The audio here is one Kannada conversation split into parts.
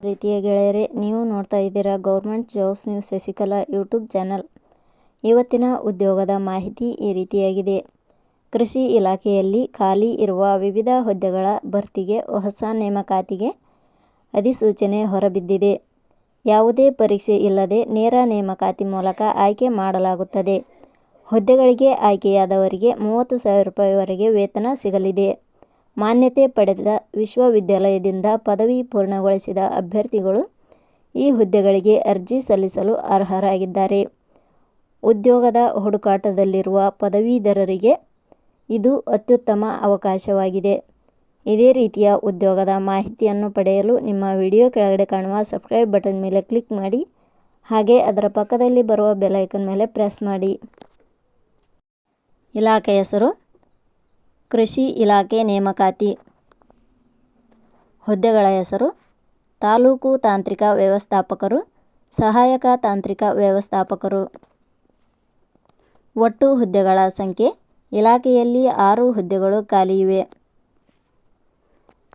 ಪ್ರೀತಿಯ ಗೆಳೆಯರೇ, ನೀವು ನೋಡ್ತಾ ಇದ್ದೀರಾ government jobs news Shashikala YouTube channel. ಇವತ್ತಿನ ಉದ್ಯೋಗದ ಮಾಹಿತಿ ಈ ರೀತಿಯಾಗಿದೆ. ಕೃಷಿ ಇಲಾಖೆಯಲ್ಲಿ ಖಾಲಿ ಇರುವ ವಿವಿಧ ಹುದ್ದೆಗಳ ಭರ್ತಿಗೆ ಹೊಸ ನೇಮಕಾತಿಗೆ ಅಧಿಸೂಚನೆ ಹೊರಬಿದ್ದಿದೆ. ಯಾವುದೇ ಪರೀಕ್ಷೆ ಇಲ್ಲದೆ ನೇರ ನೇಮಕಾತಿ ಮೂಲಕ ಆಯ್ಕೆ ಮಾಡಲಾಗುತ್ತದೆ. ಹುದ್ದೆಗಳಿಗೆ ಆಯ್ಕೆಯಾದವರಿಗೆ 30,000 ರೂಪಾಯಿವರೆಗೆ ವೇತನ ಸಿಗಲಿದೆ. ಮಾನ್ಯತೆ ಪಡೆದ ವಿಶ್ವವಿದ್ಯಾಲಯದಿಂದ ಪದವಿ ಪೂರ್ಣಗೊಳಿಸಿದ ಅಭ್ಯರ್ಥಿಗಳು ಈ ಹುದ್ದೆಗಳಿಗೆ ಅರ್ಜಿ ಸಲ್ಲಿಸಲು ಅರ್ಹರಾಗಿದ್ದಾರೆ. ಉದ್ಯೋಗದ ಹುಡುಕಾಟದಲ್ಲಿರುವ ಪದವೀಧರರಿಗೆ ಇದು ಅತ್ಯುತ್ತಮ ಅವಕಾಶವಾಗಿದೆ. ಇದೇ ರೀತಿಯ ಉದ್ಯೋಗದ ಮಾಹಿತಿಯನ್ನು ಪಡೆಯಲು ನಿಮ್ಮ ವಿಡಿಯೋ ಕೆಳಗಡೆ ಕಾಣುವ ಸಬ್ಸ್ಕ್ರೈಬ್ ಬಟನ್ ಮೇಲೆ ಕ್ಲಿಕ್ ಮಾಡಿ, ಹಾಗೆ ಅದರ ಪಕ್ಕದಲ್ಲಿ ಬರುವ ಬೆಲ್ ಐಕಾನ್ ಮೇಲೆ ಪ್ರೆಸ್ ಮಾಡಿ. ಇಲಾಖೆ ಹೆಸರು ಕೃಷಿ ಇಲಾಖೆ ನೇಮಕಾತಿ. ಹುದ್ದೆಗಳ ಹೆಸರು ತಾಲೂಕು ತಾಂತ್ರಿಕ ವ್ಯವಸ್ಥಾಪಕರು, ಸಹಾಯಕ ತಾಂತ್ರಿಕ ವ್ಯವಸ್ಥಾಪಕರು. ಒಟ್ಟು ಹುದ್ದೆಗಳ ಸಂಖ್ಯೆ ಇಲಾಖೆಯಲ್ಲಿ 6 ಹುದ್ದೆಗಳು ಖಾಲಿ ಇವೆ.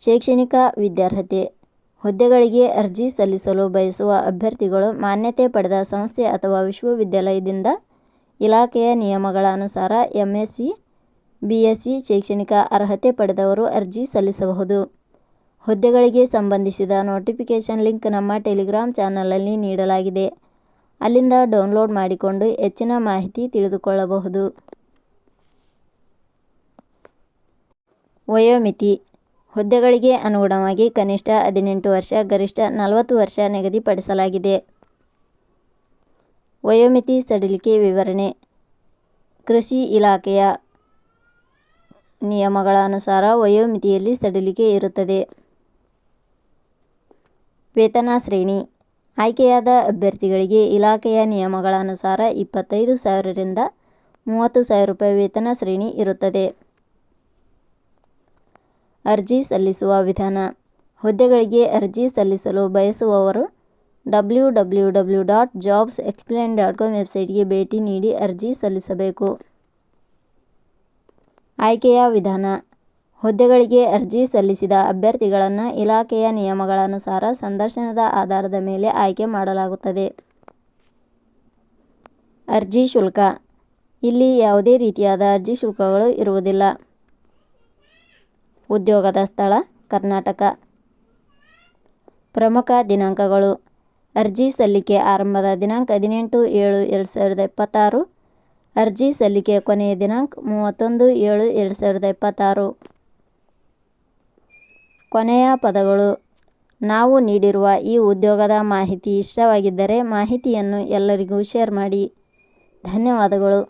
ಶೈಕ್ಷಣಿಕ ವಿದ್ಯಾರ್ಹತೆ. ಹುದ್ದೆಗಳಿಗೆ ಅರ್ಜಿ ಸಲ್ಲಿಸಲು ಬಯಸುವ ಅಭ್ಯರ್ಥಿಗಳು ಮಾನ್ಯತೆ ಪಡೆದ ಸಂಸ್ಥೆ ಅಥವಾ ವಿಶ್ವವಿದ್ಯಾಲಯದಿಂದ ಇಲಾಖೆಯ ನಿಯಮಗಳ ಅನುಸಾರ MSc, BSc ಶೈಕ್ಷಣಿಕ ಅರ್ಹತೆ ಪಡೆದವರು ಅರ್ಜಿ ಸಲ್ಲಿಸಬಹುದು. ಹುದ್ದೆಗಳಿಗೆ ಸಂಬಂಧಿಸಿದ ನೋಟಿಫಿಕೇಷನ್ ಲಿಂಕ್ ನಮ್ಮ ಟೆಲಿಗ್ರಾಮ್ ಚಾನಲಲ್ಲಿ ನೀಡಲಾಗಿದೆ. ಅಲ್ಲಿಂದ ಡೌನ್ಲೋಡ್ ಮಾಡಿಕೊಂಡು ಹೆಚ್ಚಿನ ಮಾಹಿತಿ ತಿಳಿದುಕೊಳ್ಳಬಹುದು. ವಯೋಮಿತಿ. ಹುದ್ದೆಗಳಿಗೆ ಅನುಗುಣವಾಗಿ ಕನಿಷ್ಠ 18 ವರ್ಷ, ಗರಿಷ್ಠ 40 ವರ್ಷ ನಿಗದಿಪಡಿಸಲಾಗಿದೆ. ವಯೋಮಿತಿ ಸಡಿಲಿಕೆ ವಿವರಣೆ. ಕೃಷಿ ಇಲಾಖೆಯ ನಿಯಮಗಳ ಅನುಸಾರ ವಯೋಮಿತಿಯಲ್ಲಿ ಸಡಿಲಿಕೆ ಇರುತ್ತದೆ. ವೇತನ ಶ್ರೇಣಿ. ಆಯ್ಕೆಯಾದ ಅಭ್ಯರ್ಥಿಗಳಿಗೆ ಇಲಾಖೆಯ ನಿಯಮಗಳ ಅನುಸಾರ 25,000 ರಿಂದ 30,000 ರೂಪಾಯಿ ವೇತನ ಶ್ರೇಣಿ ಇರುತ್ತದೆ. ಅರ್ಜಿ ಸಲ್ಲಿಸುವ ವಿಧಾನ. ಹುದ್ದೆಗಳಿಗೆ ಅರ್ಜಿ ಸಲ್ಲಿಸಲು ಬಯಸುವವರು www.jobsexplain.com ವೆಬ್ಸೈಟ್ಗೆ ಭೇಟಿ ನೀಡಿ ಅರ್ಜಿ ಸಲ್ಲಿಸಬೇಕು. ಆಯ್ಕೆಯ ವಿಧಾನ. ಹುದ್ದೆಗಳಿಗೆ ಅರ್ಜಿ ಸಲ್ಲಿಸಿದ ಅಭ್ಯರ್ಥಿಗಳನ್ನು ಇಲಾಖೆಯ ನಿಯಮಗಳ ಅನುಸಾರ ಸಂದರ್ಶನದ ಆಧಾರದ ಮೇಲೆ ಆಯ್ಕೆ ಮಾಡಲಾಗುತ್ತದೆ. ಅರ್ಜಿ ಶುಲ್ಕ. ಇಲ್ಲಿ ಯಾವುದೇ ರೀತಿಯಾದ ಅರ್ಜಿ ಶುಲ್ಕಗಳು ಇರುವುದಿಲ್ಲ. ಉದ್ಯೋಗದ ಸ್ಥಳ ಕರ್ನಾಟಕ. ಪ್ರಮುಖ ದಿನಾಂಕಗಳು. ಅರ್ಜಿ ಸಲ್ಲಿಕೆ ಆರಂಭದ ದಿನಾಂಕ 18/7/2026. ಅರ್ಜಿ ಸಲ್ಲಿಕೆ ಕೊನೆಯ ದಿನಾಂಕ 31/7/2026. ಕೊನೆಯ ಪದಗಳು. ನಾವು ನೀಡಿರುವ ಈ ಉದ್ಯೋಗದ ಮಾಹಿತಿ ಇಷ್ಟವಾಗಿದ್ದರೆ ಮಾಹಿತಿಯನ್ನು ಎಲ್ಲರಿಗೂ ಶೇರ್ ಮಾಡಿ. ಧನ್ಯವಾದಗಳು.